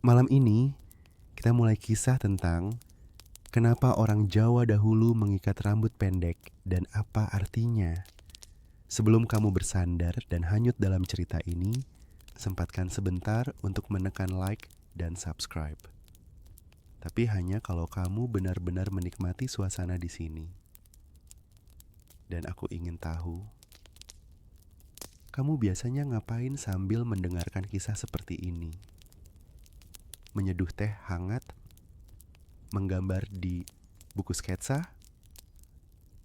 Malam ini, kita mulai kisah tentang kenapa orang Jawa dahulu mengikat rambut pendek dan apa artinya. Sebelum kamu bersandar dan hanyut dalam cerita ini, sempatkan sebentar untuk menekan like dan subscribe. Tapi hanya kalau kamu benar-benar menikmati suasana di sini. Dan aku ingin tahu, kamu biasanya ngapain sambil mendengarkan kisah seperti ini? Menyeduh teh hangat, menggambar di buku sketsa,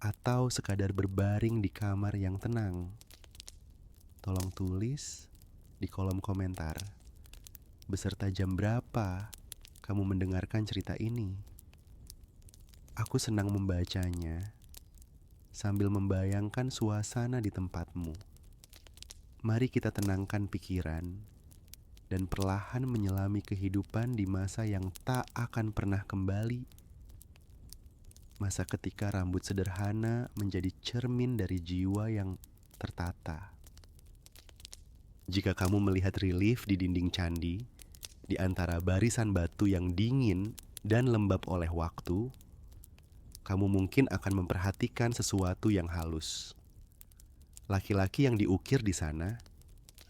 atau sekadar berbaring di kamar yang tenang? Tolong tulis di kolom komentar beserta jam berapa kamu mendengarkan cerita ini. Aku senang membacanya sambil membayangkan suasana di tempatmu. Mari kita tenangkan pikiran dan perlahan menyelami kehidupan di masa yang tak akan pernah kembali. Masa ketika rambut sederhana menjadi cermin dari jiwa yang tertata. Jika kamu melihat relief di dinding candi, di antara barisan batu yang dingin dan lembab oleh waktu, kamu mungkin akan memperhatikan sesuatu yang halus. Laki-laki yang diukir di sana,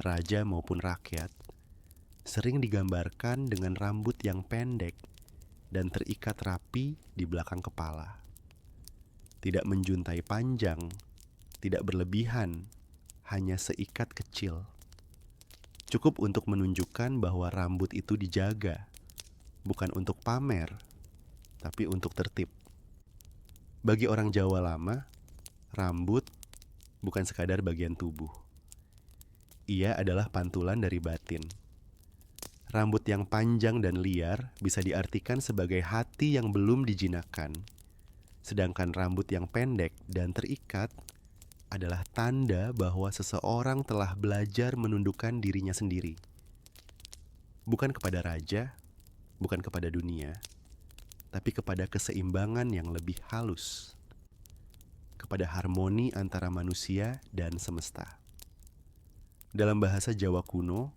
raja maupun rakyat, sering digambarkan dengan rambut yang pendek dan terikat rapi di belakang kepala. Tidak menjuntai panjang, tidak berlebihan, hanya seikat kecil. Cukup untuk menunjukkan bahwa rambut itu dijaga, bukan untuk pamer, tapi untuk tertib. Bagi orang Jawa lama, rambut bukan sekadar bagian tubuh. Ia adalah pantulan dari batin. Rambut yang panjang dan liar bisa diartikan sebagai hati yang belum dijinakkan, sedangkan rambut yang pendek dan terikat adalah tanda bahwa seseorang telah belajar menundukkan dirinya sendiri. Bukan kepada raja, bukan kepada dunia, tapi kepada keseimbangan yang lebih halus, kepada harmoni antara manusia dan semesta. Dalam bahasa Jawa kuno,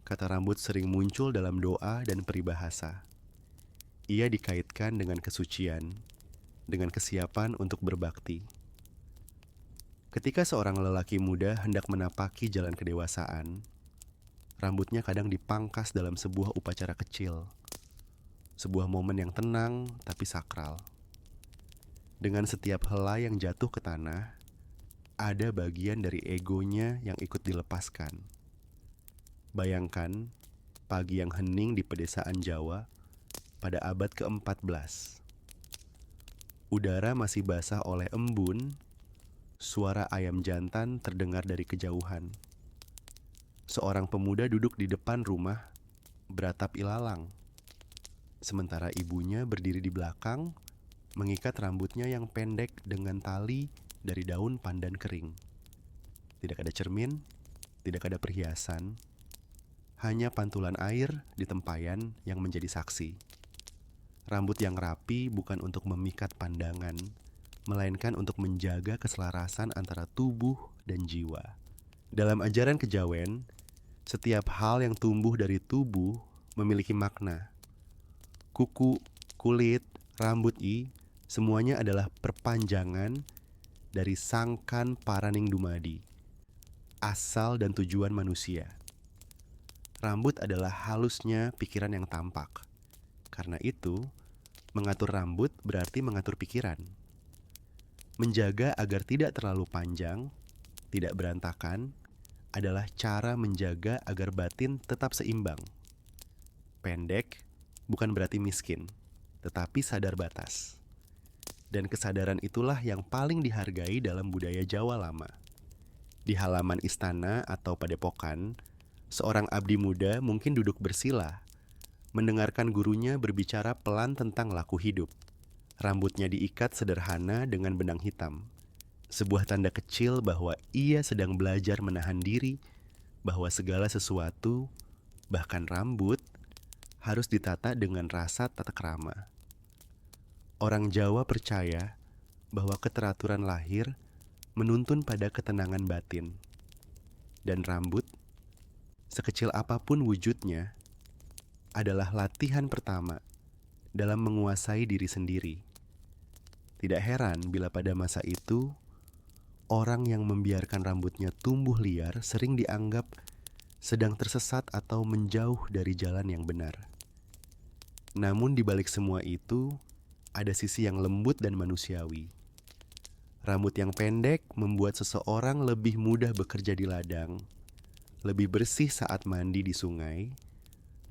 kata rambut sering muncul dalam doa dan peribahasa. Ia dikaitkan dengan kesucian, dengan kesiapan untuk berbakti. Ketika seorang lelaki muda hendak menapaki jalan kedewasaan, rambutnya kadang dipangkas dalam sebuah upacara kecil, sebuah momen yang tenang tapi sakral. Dengan setiap helai yang jatuh ke tanah, ada bagian dari egonya yang ikut dilepaskan. Bayangkan pagi yang hening di pedesaan Jawa pada abad ke-14. Udara masih basah oleh embun, suara ayam jantan terdengar dari kejauhan. Seorang pemuda duduk di depan rumah, beratap ilalang. Sementara ibunya berdiri di belakang, mengikat rambutnya yang pendek dengan tali dari daun pandan kering. Tidak ada cermin, tidak ada perhiasan, hanya pantulan air di tempayan yang menjadi saksi. Rambut yang rapi bukan untuk memikat pandangan, melainkan untuk menjaga keselarasan antara tubuh dan jiwa. Dalam ajaran kejawen, setiap hal yang tumbuh dari tubuh memiliki makna. Kuku, kulit, rambut semuanya adalah perpanjangan dari sangkan paraning dumadi, asal dan tujuan manusia. Rambut adalah halusnya pikiran yang tampak. Karena itu, mengatur rambut berarti mengatur pikiran. Menjaga agar tidak terlalu panjang, tidak berantakan, adalah cara menjaga agar batin tetap seimbang. Pendek bukan berarti miskin, tetapi sadar batas. Dan kesadaran itulah yang paling dihargai dalam budaya Jawa lama. Di halaman istana atau padepokan, seorang abdi muda mungkin duduk bersila, mendengarkan gurunya berbicara pelan tentang laku hidup. Rambutnya diikat sederhana dengan benang hitam. Sebuah tanda kecil bahwa ia sedang belajar menahan diri, bahwa segala sesuatu, bahkan rambut, harus ditata dengan rasa tata krama. Orang Jawa percaya bahwa keteraturan lahir menuntun pada ketenangan batin. Dan rambut, sekecil apapun wujudnya, adalah latihan pertama dalam menguasai diri sendiri. Tidak heran bila pada masa itu, orang yang membiarkan rambutnya tumbuh liar sering dianggap sedang tersesat atau menjauh dari jalan yang benar. Namun di balik semua itu, ada sisi yang lembut dan manusiawi. Rambut yang pendek membuat seseorang lebih mudah bekerja di ladang, lebih bersih saat mandi di sungai,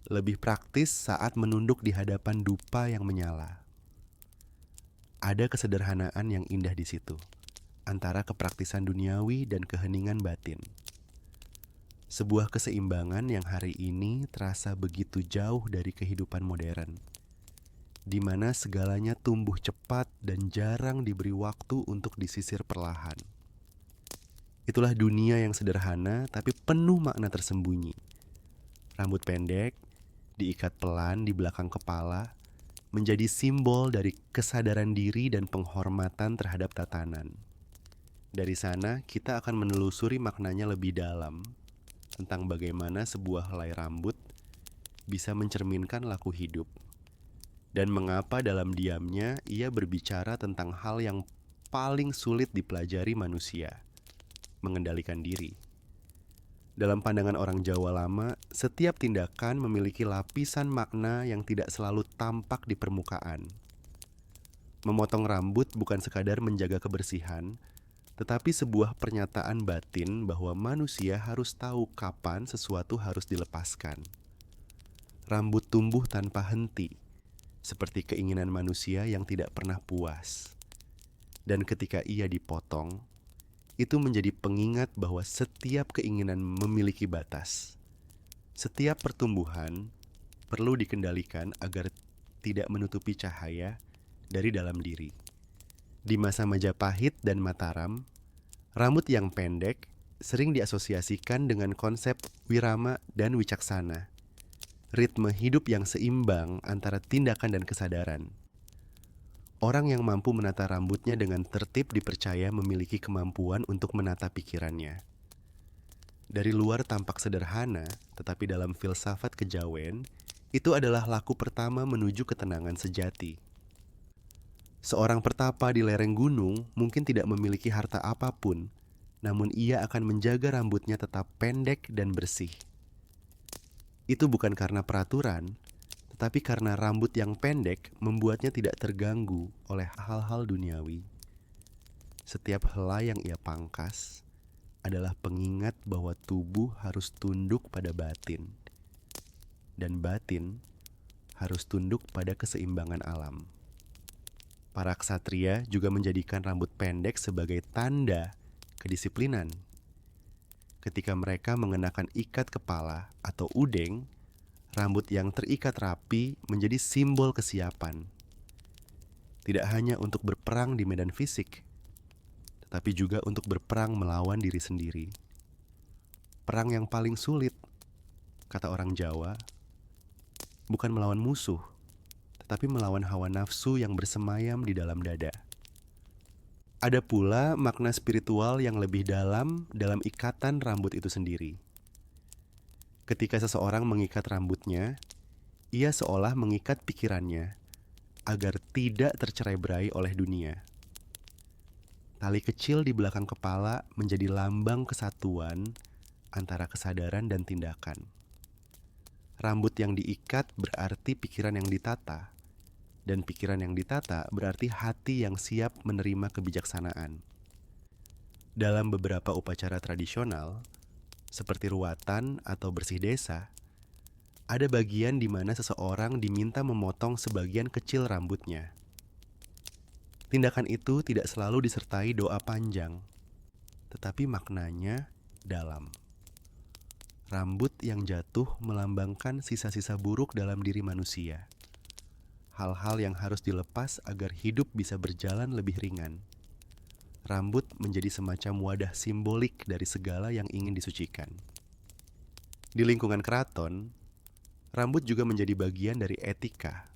lebih praktis saat menunduk di hadapan dupa yang menyala. Ada kesederhanaan yang indah di situ, antara kepraktisan duniawi dan keheningan batin. Sebuah keseimbangan yang hari ini terasa begitu jauh dari kehidupan modern, di mana segalanya tumbuh cepat dan jarang diberi waktu untuk disisir perlahan. Itulah dunia yang sederhana tapi penuh makna tersembunyi. Rambut pendek, diikat pelan di belakang kepala, menjadi simbol dari kesadaran diri dan penghormatan terhadap tatanan. Dari sana, kita akan menelusuri maknanya lebih dalam tentang bagaimana sebuah helai rambut bisa mencerminkan laku hidup, dan mengapa dalam diamnya ia berbicara tentang hal yang paling sulit dipelajari manusia, mengendalikan diri. Dalam pandangan orang Jawa lama, setiap tindakan memiliki lapisan makna yang tidak selalu tampak di permukaan. Memotong rambut bukan sekadar menjaga kebersihan, tetapi sebuah pernyataan batin bahwa manusia harus tahu kapan sesuatu harus dilepaskan. Rambut tumbuh tanpa henti, seperti keinginan manusia yang tidak pernah puas. Dan ketika ia dipotong, itu menjadi pengingat bahwa setiap keinginan memiliki batas. Setiap pertumbuhan perlu dikendalikan agar tidak menutupi cahaya dari dalam diri. Di masa Majapahit dan Mataram, rambut yang pendek sering diasosiasikan dengan konsep wirama dan wicaksana, ritme hidup yang seimbang antara tindakan dan kesadaran. Orang yang mampu menata rambutnya dengan tertib dipercaya memiliki kemampuan untuk menata pikirannya. Dari luar tampak sederhana, tetapi dalam filsafat kejawen, itu adalah laku pertama menuju ketenangan sejati. Seorang pertapa di lereng gunung mungkin tidak memiliki harta apapun, namun ia akan menjaga rambutnya tetap pendek dan bersih. Itu bukan karena peraturan, tetapi karena rambut yang pendek membuatnya tidak terganggu oleh hal-hal duniawi. Setiap helai yang ia pangkas adalah pengingat bahwa tubuh harus tunduk pada batin, dan batin harus tunduk pada keseimbangan alam. Para ksatria juga menjadikan rambut pendek sebagai tanda kedisiplinan. Ketika mereka mengenakan ikat kepala atau udeng, rambut yang terikat rapi menjadi simbol kesiapan. Tidak hanya untuk berperang di medan fisik, tetapi juga untuk berperang melawan diri sendiri. Perang yang paling sulit, kata orang Jawa, bukan melawan musuh, tetapi melawan hawa nafsu yang bersemayam di dalam dada. Ada pula makna spiritual yang lebih dalam ikatan rambut itu sendiri. Ketika seseorang mengikat rambutnya, ia seolah mengikat pikirannya agar tidak tercerai-berai oleh dunia. Tali kecil di belakang kepala menjadi lambang kesatuan antara kesadaran dan tindakan. Rambut yang diikat berarti pikiran yang ditata, dan pikiran yang ditata berarti hati yang siap menerima kebijaksanaan. Dalam beberapa upacara tradisional, seperti ruatan atau bersih desa, ada bagian di mana seseorang diminta memotong sebagian kecil rambutnya. Tindakan itu tidak selalu disertai doa panjang, tetapi maknanya dalam. Rambut yang jatuh melambangkan sisa-sisa buruk dalam diri manusia. Hal-hal yang harus dilepas agar hidup bisa berjalan lebih ringan. Rambut menjadi semacam wadah simbolik dari segala yang ingin disucikan. Di lingkungan keraton, rambut juga menjadi bagian dari etika.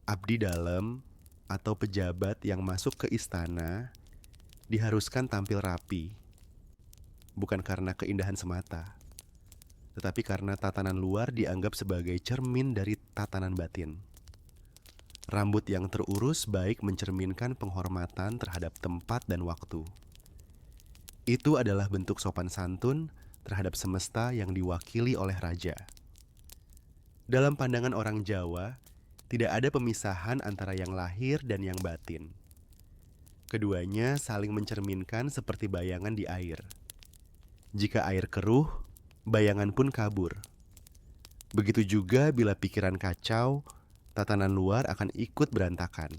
Abdi dalam atau pejabat yang masuk ke istana diharuskan tampil rapi, bukan karena keindahan semata, tetapi karena tatanan luar dianggap sebagai cermin dari tatanan batin. Rambut yang terurus baik mencerminkan penghormatan terhadap tempat dan waktu. Itu adalah bentuk sopan santun terhadap semesta yang diwakili oleh raja. Dalam pandangan orang Jawa, tidak ada pemisahan antara yang lahir dan yang batin. Keduanya saling mencerminkan seperti bayangan di air. Jika air keruh, bayangan pun kabur. Begitu juga bila pikiran kacau, tatanan luar akan ikut berantakan.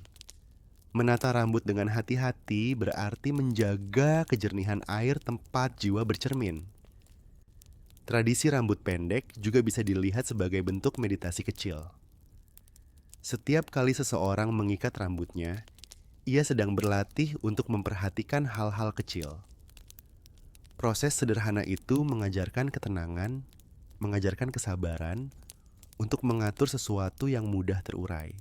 Menata rambut dengan hati-hati berarti menjaga kejernihan air tempat jiwa bercermin. Tradisi rambut pendek juga bisa dilihat sebagai bentuk meditasi kecil. Setiap kali seseorang mengikat rambutnya, ia sedang berlatih untuk memperhatikan hal-hal kecil. Proses sederhana itu mengajarkan ketenangan, mengajarkan kesabaran, untuk mengatur sesuatu yang mudah terurai.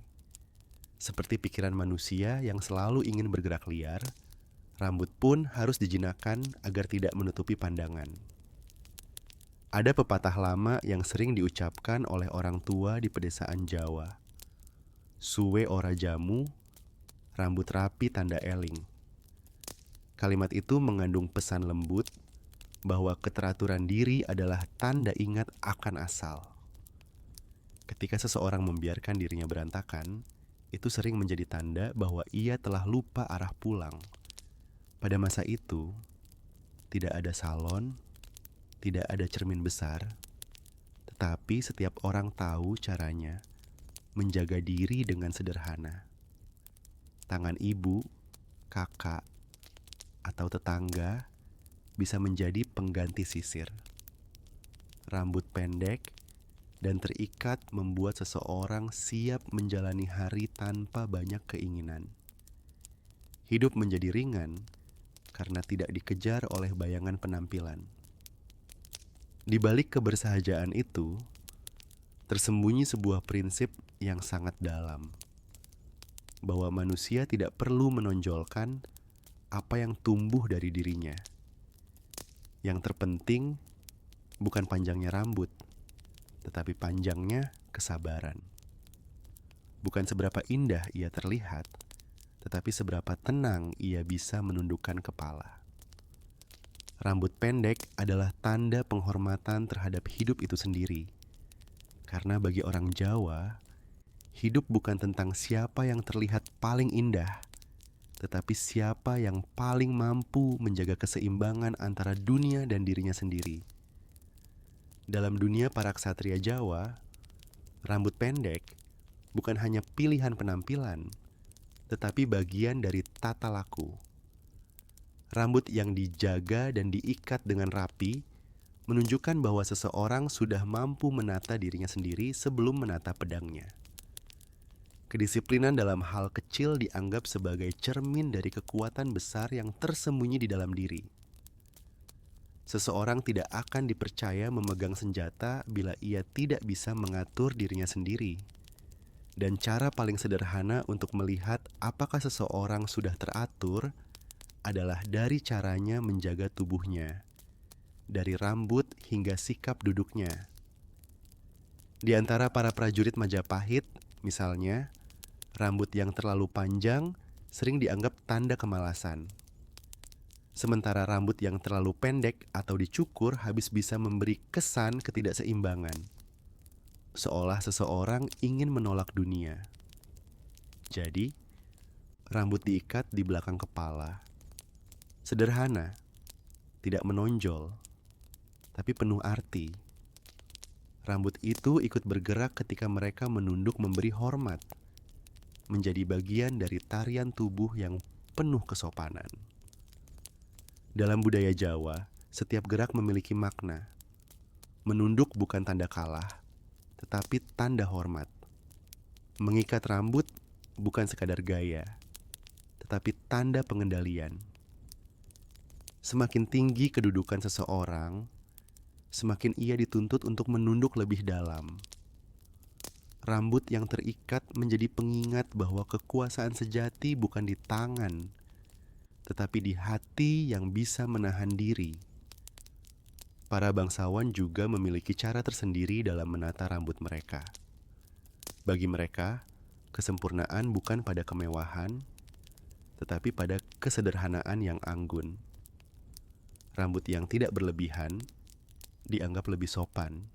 Seperti pikiran manusia yang selalu ingin bergerak liar, rambut pun harus dijinakkan agar tidak menutupi pandangan. Ada pepatah lama yang sering diucapkan oleh orang tua di pedesaan Jawa. Suwe ora jamu, rambut rapi tanda eling. Kalimat itu mengandung pesan lembut bahwa keteraturan diri adalah tanda ingat akan asal. Ketika seseorang membiarkan dirinya berantakan, itu sering menjadi tanda bahwa ia telah lupa arah pulang. Pada masa itu, tidak ada salon, tidak ada cermin besar, tetapi setiap orang tahu caranya menjaga diri dengan sederhana. Tangan ibu, kakak, atau tetangga bisa menjadi pengganti sisir. Rambut pendek dan terikat membuat seseorang siap menjalani hari tanpa banyak keinginan. Hidup menjadi ringan karena tidak dikejar oleh bayangan penampilan. Di balik kebersahajaan itu, tersembunyi sebuah prinsip yang sangat dalam, bahwa manusia tidak perlu menonjolkan apa yang tumbuh dari dirinya. Yang terpenting bukan panjangnya rambut, tetapi panjangnya kesabaran. Bukan seberapa indah ia terlihat, tetapi seberapa tenang ia bisa menundukkan kepala. Rambut pendek adalah tanda penghormatan terhadap hidup itu sendiri. Karena bagi orang Jawa, hidup bukan tentang siapa yang terlihat paling indah, tetapi siapa yang paling mampu menjaga keseimbangan antara dunia dan dirinya sendiri. Dalam dunia para ksatria Jawa, rambut pendek bukan hanya pilihan penampilan, tetapi bagian dari tata laku. Rambut yang dijaga dan diikat dengan rapi menunjukkan bahwa seseorang sudah mampu menata dirinya sendiri sebelum menata pedangnya. Kedisiplinan dalam hal kecil dianggap sebagai cermin dari kekuatan besar yang tersembunyi di dalam diri. Seseorang tidak akan dipercaya memegang senjata bila ia tidak bisa mengatur dirinya sendiri. Dan cara paling sederhana untuk melihat apakah seseorang sudah teratur adalah dari caranya menjaga tubuhnya, dari rambut hingga sikap duduknya. Di antara para prajurit Majapahit, misalnya, rambut yang terlalu panjang sering dianggap tanda kemalasan. Sementara rambut yang terlalu pendek atau dicukur habis bisa memberi kesan ketidakseimbangan, seolah seseorang ingin menolak dunia. Jadi, rambut diikat di belakang kepala. Sederhana, tidak menonjol, tapi penuh arti. Rambut itu ikut bergerak ketika mereka menunduk memberi hormat, menjadi bagian dari tarian tubuh yang penuh kesopanan. Dalam budaya Jawa, setiap gerak memiliki makna. Menunduk bukan tanda kalah, tetapi tanda hormat. Mengikat rambut bukan sekadar gaya, tetapi tanda pengendalian. Semakin tinggi kedudukan seseorang, semakin ia dituntut untuk menunduk lebih dalam. Rambut yang terikat menjadi pengingat bahwa kekuasaan sejati bukan di tangan, tetapi di hati yang bisa menahan diri. Para bangsawan juga memiliki cara tersendiri dalam menata rambut mereka. Bagi mereka, kesempurnaan bukan pada kemewahan, tetapi pada kesederhanaan yang anggun. Rambut yang tidak berlebihan dianggap lebih sopan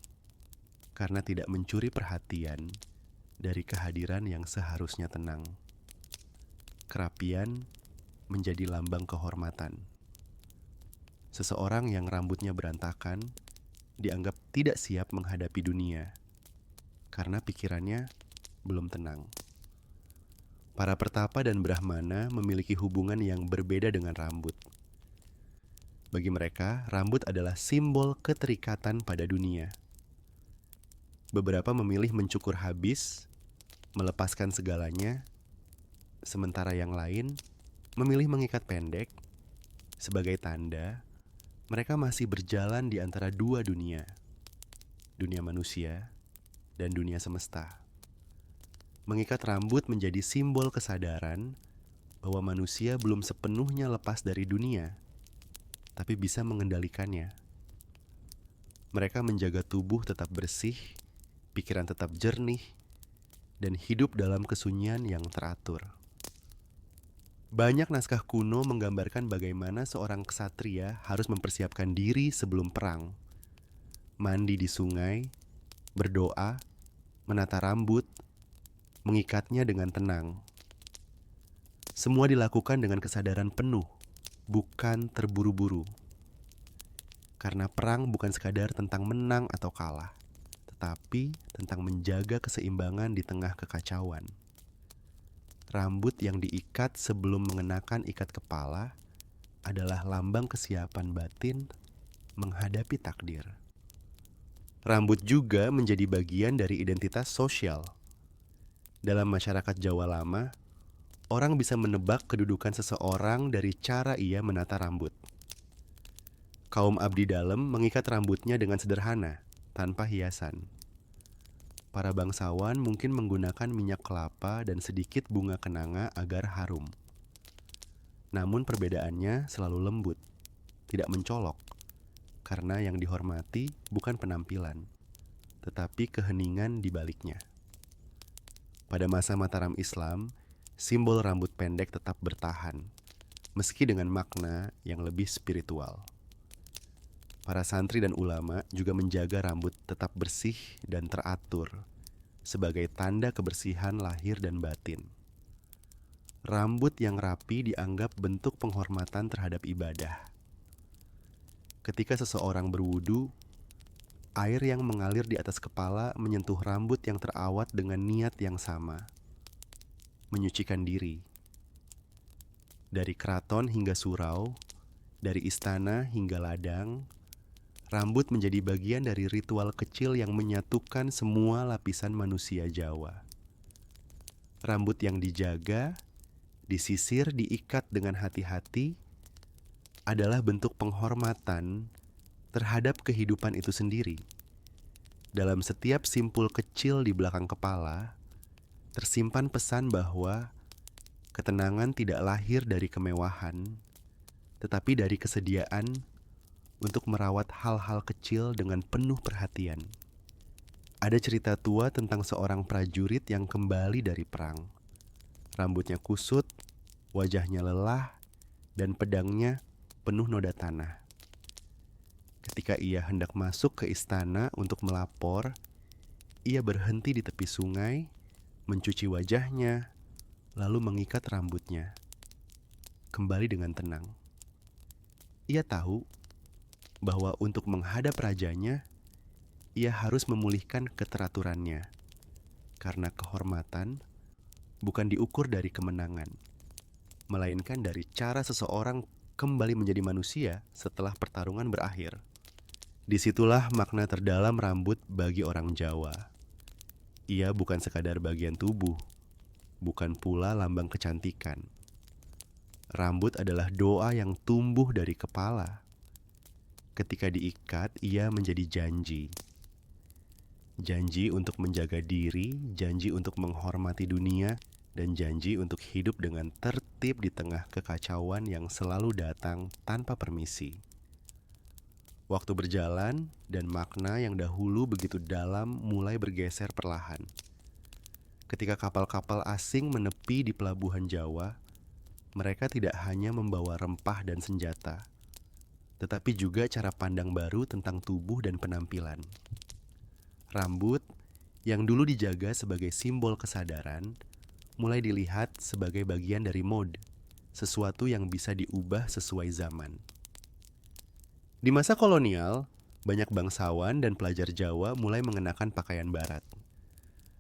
karena tidak mencuri perhatian dari kehadiran yang seharusnya tenang. Kerapian menjadi lambang kehormatan. Seseorang yang rambutnya berantakan dianggap tidak siap menghadapi dunia karena pikirannya belum tenang. Para pertapa dan brahmana memiliki hubungan yang berbeda dengan rambut. Bagi mereka, rambut adalah simbol keterikatan pada dunia. Beberapa memilih mencukur habis, melepaskan segalanya, sementara yang lain memilih mengikat pendek sebagai tanda mereka masih berjalan di antara dua dunia, dunia manusia dan dunia semesta. Mengikat rambut menjadi simbol kesadaran bahwa manusia belum sepenuhnya lepas dari dunia, tapi bisa mengendalikannya. Mereka menjaga tubuh tetap bersih, pikiran tetap jernih, dan hidup dalam kesunyian yang teratur. Banyak naskah kuno menggambarkan bagaimana seorang ksatria harus mempersiapkan diri sebelum perang. Mandi di sungai, berdoa, menata rambut, mengikatnya dengan tenang. Semua dilakukan dengan kesadaran penuh, bukan terburu-buru. Karena perang bukan sekadar tentang menang atau kalah, tetapi tentang menjaga keseimbangan di tengah kekacauan. Rambut yang diikat sebelum mengenakan ikat kepala adalah lambang kesiapan batin menghadapi takdir. Rambut juga menjadi bagian dari identitas sosial. Dalam masyarakat Jawa lama, orang bisa menebak kedudukan seseorang dari cara ia menata rambut. Kaum abdi dalem mengikat rambutnya dengan sederhana, tanpa hiasan. Para bangsawan mungkin menggunakan minyak kelapa dan sedikit bunga kenanga agar harum. Namun perbedaannya selalu lembut, tidak mencolok, karena yang dihormati bukan penampilan, tetapi keheningan di baliknya. Pada masa Mataram Islam, simbol rambut pendek tetap bertahan, meski dengan makna yang lebih spiritual. Para santri dan ulama juga menjaga rambut tetap bersih dan teratur sebagai tanda kebersihan lahir dan batin. Rambut yang rapi dianggap bentuk penghormatan terhadap ibadah. Ketika seseorang berwudu, air yang mengalir di atas kepala menyentuh rambut yang terawat dengan niat yang sama, menyucikan diri. Dari keraton hingga surau, dari istana hingga ladang, rambut menjadi bagian dari ritual kecil yang menyatukan semua lapisan manusia Jawa. Rambut yang dijaga, disisir, diikat dengan hati-hati adalah bentuk penghormatan terhadap kehidupan itu sendiri. Dalam setiap simpul kecil di belakang kepala, tersimpan pesan bahwa ketenangan tidak lahir dari kemewahan, tetapi dari kesediaan untuk merawat hal-hal kecil dengan penuh perhatian. Ada cerita tua tentang seorang prajurit yang kembali dari perang. Rambutnya kusut, wajahnya lelah, dan pedangnya penuh noda tanah. Ketika ia hendak masuk ke istana untuk melapor, ia berhenti di tepi sungai, mencuci wajahnya, lalu mengikat rambutnya. Kembali dengan tenang. Ia tahu bahwa untuk menghadap rajanya, ia harus memulihkan keteraturannya. Karena kehormatan bukan diukur dari kemenangan, melainkan dari cara seseorang kembali menjadi manusia setelah pertarungan berakhir. Disitulah makna terdalam rambut bagi orang Jawa. Ia bukan sekadar bagian tubuh, bukan pula lambang kecantikan. Rambut adalah doa yang tumbuh dari kepala. Ketika diikat, ia menjadi janji. Janji untuk menjaga diri, janji untuk menghormati dunia, dan janji untuk hidup dengan tertib di tengah kekacauan yang selalu datang tanpa permisi. Waktu berjalan dan makna yang dahulu begitu dalam mulai bergeser perlahan. Ketika kapal-kapal asing menepi di pelabuhan Jawa, mereka tidak hanya membawa rempah dan senjata, tetapi juga cara pandang baru tentang tubuh dan penampilan. Rambut yang dulu dijaga sebagai simbol kesadaran, mulai dilihat sebagai bagian dari mode, sesuatu yang bisa diubah sesuai zaman. Di masa kolonial, banyak bangsawan dan pelajar Jawa mulai mengenakan pakaian barat.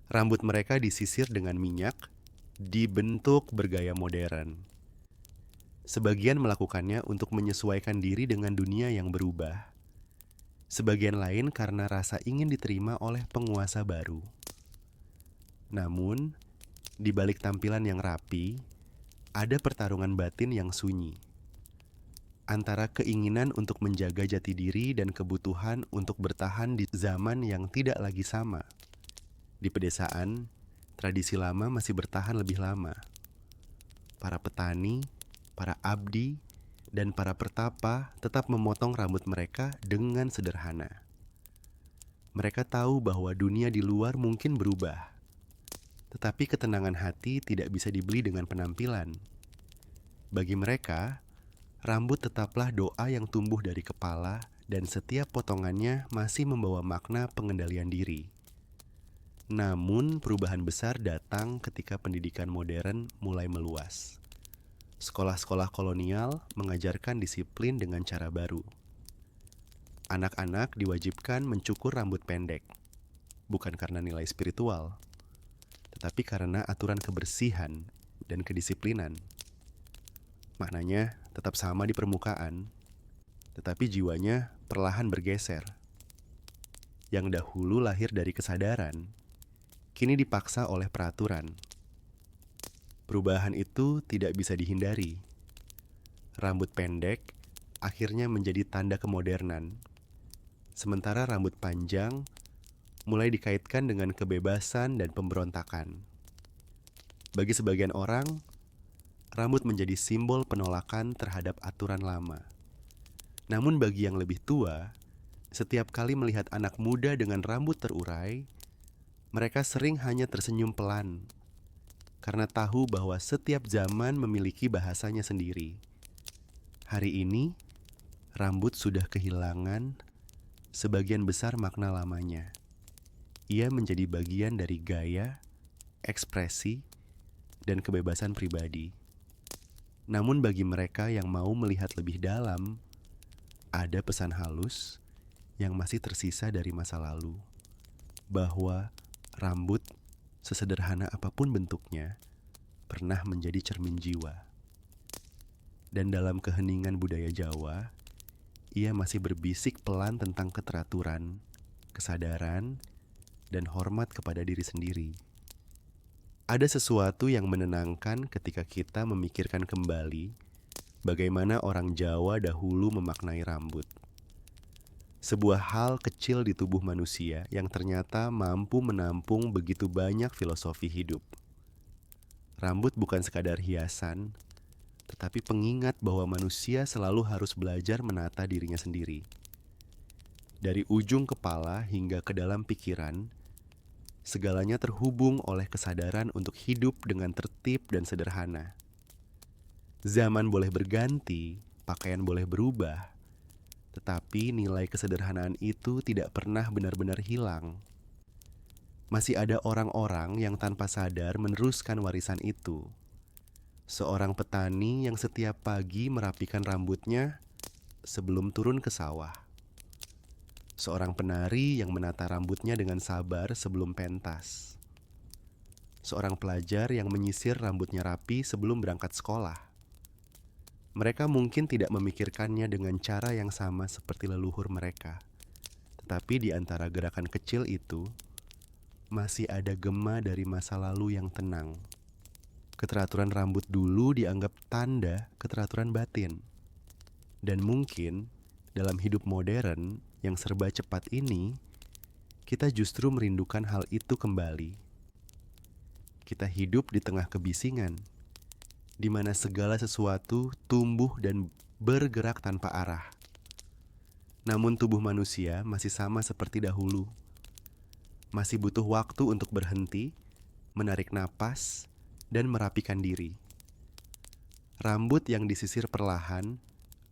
Rambut mereka disisir dengan minyak, dibentuk bergaya modern. Sebagian melakukannya untuk menyesuaikan diri dengan dunia yang berubah. Sebagian lain karena rasa ingin diterima oleh penguasa baru. Namun, di balik tampilan yang rapi, ada pertarungan batin yang sunyi. Antara keinginan untuk menjaga jati diri dan kebutuhan untuk bertahan di zaman yang tidak lagi sama. Di pedesaan, tradisi lama masih bertahan lebih lama. Para petani, para abdi, dan para pertapa tetap memotong rambut mereka dengan sederhana. Mereka tahu bahwa dunia di luar mungkin berubah, tetapi ketenangan hati tidak bisa dibeli dengan penampilan. Bagi mereka, rambut tetaplah doa yang tumbuh dari kepala dan setiap potongannya masih membawa makna pengendalian diri. Namun, perubahan besar datang ketika pendidikan modern mulai meluas. Sekolah-sekolah kolonial mengajarkan disiplin dengan cara baru. Anak-anak diwajibkan mencukur rambut pendek, bukan karena nilai spiritual, tetapi karena aturan kebersihan dan kedisiplinan. Maknanya tetap sama di permukaan, tetapi jiwanya perlahan bergeser. Yang dahulu lahir dari kesadaran, kini dipaksa oleh peraturan. Perubahan itu tidak bisa dihindari. Rambut pendek akhirnya menjadi tanda kemodernan, sementara rambut panjang mulai dikaitkan dengan kebebasan dan pemberontakan. Bagi sebagian orang, rambut menjadi simbol penolakan terhadap aturan lama. Namun bagi yang lebih tua, setiap kali melihat anak muda dengan rambut terurai, mereka sering hanya tersenyum pelan, karena tahu bahwa setiap zaman memiliki bahasanya sendiri. Hari ini, rambut sudah kehilangan sebagian besar makna lamanya. Ia menjadi bagian dari gaya, ekspresi, dan kebebasan pribadi. Namun bagi mereka yang mau melihat lebih dalam, ada pesan halus yang masih tersisa dari masa lalu, bahwa rambut, sesederhana apapun bentuknya, pernah menjadi cermin jiwa. Dan dalam keheningan budaya Jawa, ia masih berbisik pelan tentang keteraturan, kesadaran, dan hormat kepada diri sendiri. Ada sesuatu yang menenangkan ketika kita memikirkan kembali bagaimana orang Jawa dahulu memaknai rambut. Sebuah hal kecil di tubuh manusia yang ternyata mampu menampung begitu banyak filosofi hidup. Rambut bukan sekadar hiasan, tetapi pengingat bahwa manusia selalu harus belajar menata dirinya sendiri. Dari ujung kepala hingga ke dalam pikiran, segalanya terhubung oleh kesadaran untuk hidup dengan tertib dan sederhana. Zaman boleh berganti, pakaian boleh berubah, tetapi nilai kesederhanaan itu tidak pernah benar-benar hilang. Masih ada orang-orang yang tanpa sadar meneruskan warisan itu. Seorang petani yang setiap pagi merapikan rambutnya sebelum turun ke sawah. Seorang penari yang menata rambutnya dengan sabar sebelum pentas. Seorang pelajar yang menyisir rambutnya rapi sebelum berangkat sekolah. Mereka mungkin tidak memikirkannya dengan cara yang sama seperti leluhur mereka. Tetapi di antara gerakan kecil itu, masih ada gema dari masa lalu yang tenang. Keteraturan rambut dulu dianggap tanda keteraturan batin. Dan mungkin dalam hidup modern yang serba cepat ini, kita justru merindukan hal itu kembali. Kita hidup di tengah kebisingan, di mana segala sesuatu tumbuh dan bergerak tanpa arah. Namun tubuh manusia masih sama seperti dahulu. Masih butuh waktu untuk berhenti, menarik napas, dan merapikan diri. Rambut yang disisir perlahan,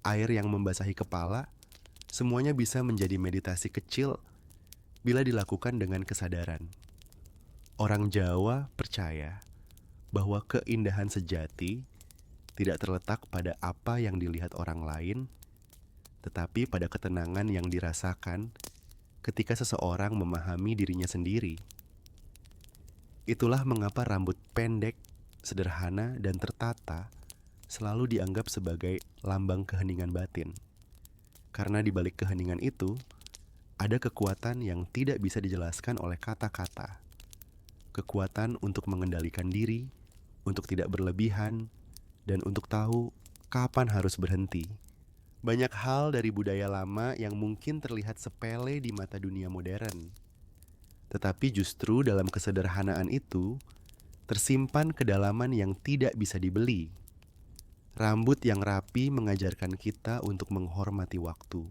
air yang membasahi kepala, semuanya bisa menjadi meditasi kecil bila dilakukan dengan kesadaran. Orang Jawa percaya bahwa keindahan sejati tidak terletak pada apa yang dilihat orang lain, tetapi pada ketenangan yang dirasakan ketika seseorang memahami dirinya sendiri. Itulah mengapa rambut pendek, sederhana, dan tertata selalu dianggap sebagai lambang keheningan batin. Karena di balik keheningan itu, ada kekuatan yang tidak bisa dijelaskan oleh kata-kata. Kekuatan untuk mengendalikan diri, untuk tidak berlebihan, dan untuk tahu kapan harus berhenti. Banyak hal dari budaya lama yang mungkin terlihat sepele di mata dunia modern. Tetapi justru dalam kesederhanaan itu, tersimpan kedalaman yang tidak bisa dibeli. Rambut yang rapi mengajarkan kita untuk menghormati waktu,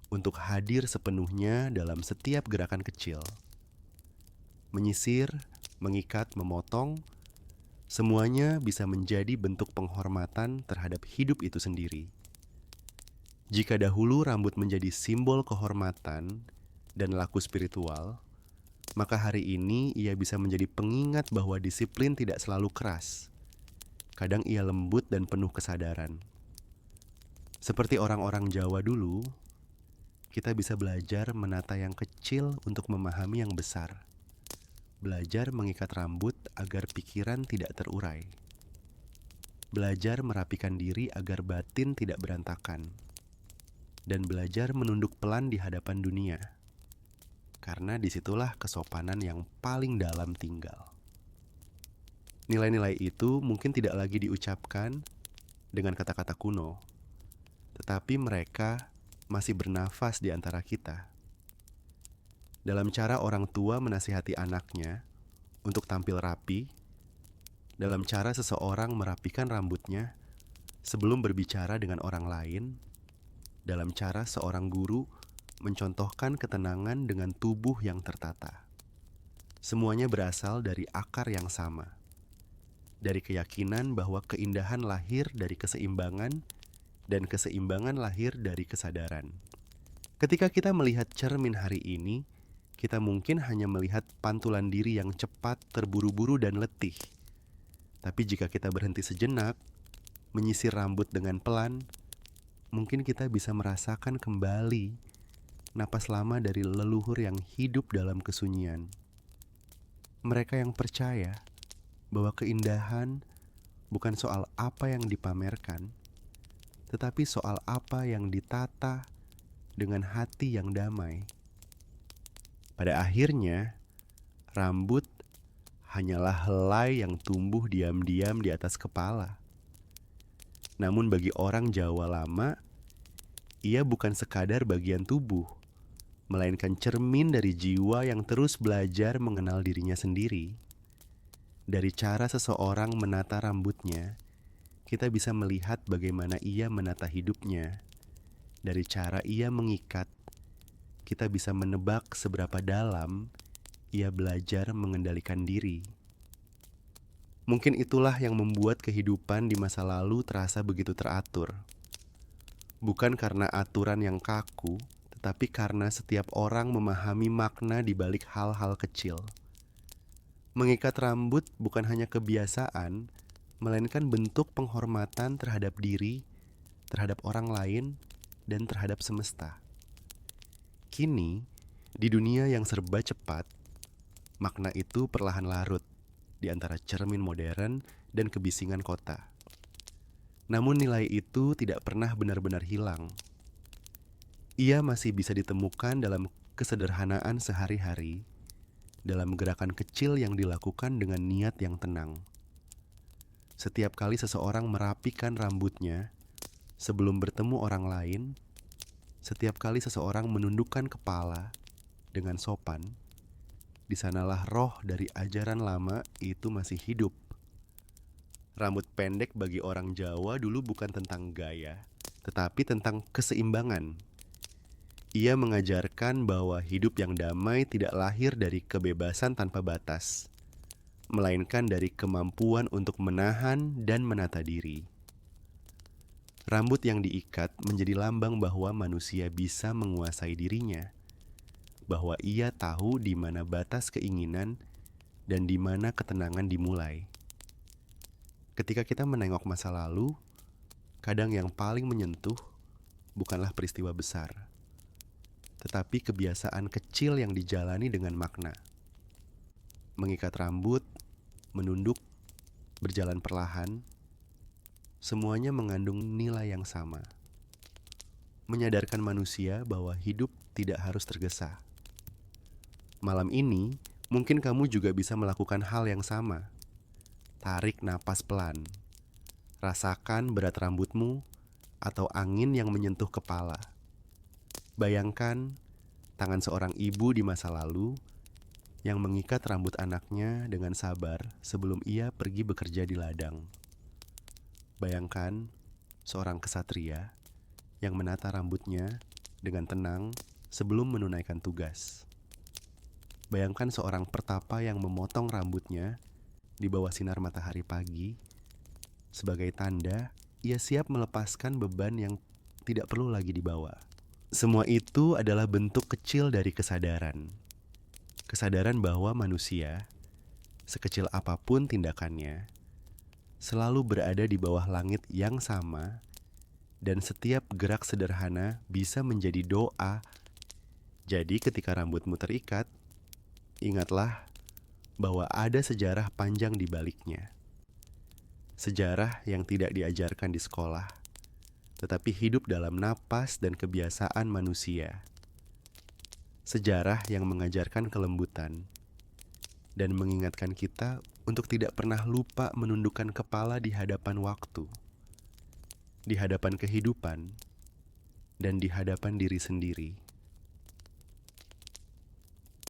untuk hadir sepenuhnya dalam setiap gerakan kecil. Menyisir, mengikat, memotong, semuanya bisa menjadi bentuk penghormatan terhadap hidup itu sendiri. Jika dahulu rambut menjadi simbol kehormatan dan laku spiritual, maka hari ini ia bisa menjadi pengingat bahwa disiplin tidak selalu keras. Kadang ia lembut dan penuh kesadaran. Seperti orang-orang Jawa dulu, kita bisa belajar menata yang kecil untuk memahami yang besar. Belajar mengikat rambut agar pikiran tidak terurai. Belajar merapikan diri agar batin tidak berantakan. Dan belajar menunduk pelan di hadapan dunia. Karena disitulah kesopanan yang paling dalam tinggal. Nilai-nilai itu mungkin tidak lagi diucapkan dengan kata-kata kuno, tetapi mereka masih bernafas di antara kita. Dalam cara orang tua menasihati anaknya untuk tampil rapi, dalam cara seseorang merapikan rambutnya sebelum berbicara dengan orang lain, dalam cara seorang guru mencontohkan ketenangan dengan tubuh yang tertata. Semuanya berasal dari akar yang sama, dari keyakinan bahwa keindahan lahir dari keseimbangan dan keseimbangan lahir dari kesadaran. Ketika kita melihat cermin hari ini, kita mungkin hanya melihat pantulan diri yang cepat, terburu-buru, dan letih. Tapi jika kita berhenti sejenak, menyisir rambut dengan pelan, mungkin kita bisa merasakan kembali napas lama dari leluhur yang hidup dalam kesunyian. Mereka yang percaya bahwa keindahan bukan soal apa yang dipamerkan, tetapi soal apa yang ditata dengan hati yang damai. Pada akhirnya, rambut hanyalah helai yang tumbuh diam-diam di atas kepala. Namun bagi orang Jawa lama, ia bukan sekadar bagian tubuh, melainkan cermin dari jiwa yang terus belajar mengenal dirinya sendiri. Dari cara seseorang menata rambutnya, kita bisa melihat bagaimana ia menata hidupnya. Dari cara ia mengikat, kita bisa menebak seberapa dalam ia belajar mengendalikan diri. Mungkin itulah yang membuat kehidupan di masa lalu terasa begitu teratur. Bukan karena aturan yang kaku, tetapi karena setiap orang memahami makna di balik hal-hal kecil. Mengikat rambut bukan hanya kebiasaan, melainkan bentuk penghormatan terhadap diri, terhadap orang lain, dan terhadap semesta. Kini, di dunia yang serba cepat, makna itu perlahan larut di antara cermin modern dan kebisingan kota. Namun nilai itu tidak pernah benar-benar hilang. Ia masih bisa ditemukan dalam kesederhanaan sehari-hari, dalam gerakan kecil yang dilakukan dengan niat yang tenang. Setiap kali seseorang merapikan rambutnya sebelum bertemu orang lain, setiap kali seseorang menundukkan kepala dengan sopan, di sanalah roh dari ajaran lama itu masih hidup. Rambut pendek bagi orang Jawa dulu bukan tentang gaya, tetapi tentang keseimbangan. Ia mengajarkan bahwa hidup yang damai tidak lahir dari kebebasan tanpa batas, melainkan dari kemampuan untuk menahan dan menata diri. Rambut yang diikat menjadi lambang bahwa manusia bisa menguasai dirinya, bahwa ia tahu di mana batas keinginan dan di mana ketenangan dimulai. Ketika kita menengok masa lalu, kadang yang paling menyentuh bukanlah peristiwa besar, tetapi kebiasaan kecil yang dijalani dengan makna. Mengikat rambut, menunduk, berjalan perlahan, semuanya mengandung nilai yang sama. Menyadarkan manusia bahwa hidup tidak harus tergesa. Malam ini, mungkin kamu juga bisa melakukan hal yang sama. Tarik napas pelan. Rasakan berat rambutmu atau angin yang menyentuh kepala. Bayangkan tangan seorang ibu di masa lalu yang mengikat rambut anaknya dengan sabar sebelum ia pergi bekerja di ladang. Bayangkan seorang kesatria yang menata rambutnya dengan tenang sebelum menunaikan tugas. Bayangkan seorang pertapa yang memotong rambutnya di bawah sinar matahari pagi sebagai tanda ia siap melepaskan beban yang tidak perlu lagi dibawa. Semua itu adalah bentuk kecil dari kesadaran. Kesadaran bahwa manusia, sekecil apapun tindakannya, selalu berada di bawah langit yang sama, dan setiap gerak sederhana bisa menjadi doa. Jadi ketika rambutmu terikat, ingatlah bahwa ada sejarah panjang di baliknya. Sejarah yang tidak diajarkan di sekolah, tetapi hidup dalam napas dan kebiasaan manusia. Sejarah yang mengajarkan kelembutan dan mengingatkan kita untuk tidak pernah lupa menundukkan kepala di hadapan waktu, di hadapan kehidupan, dan di hadapan diri sendiri.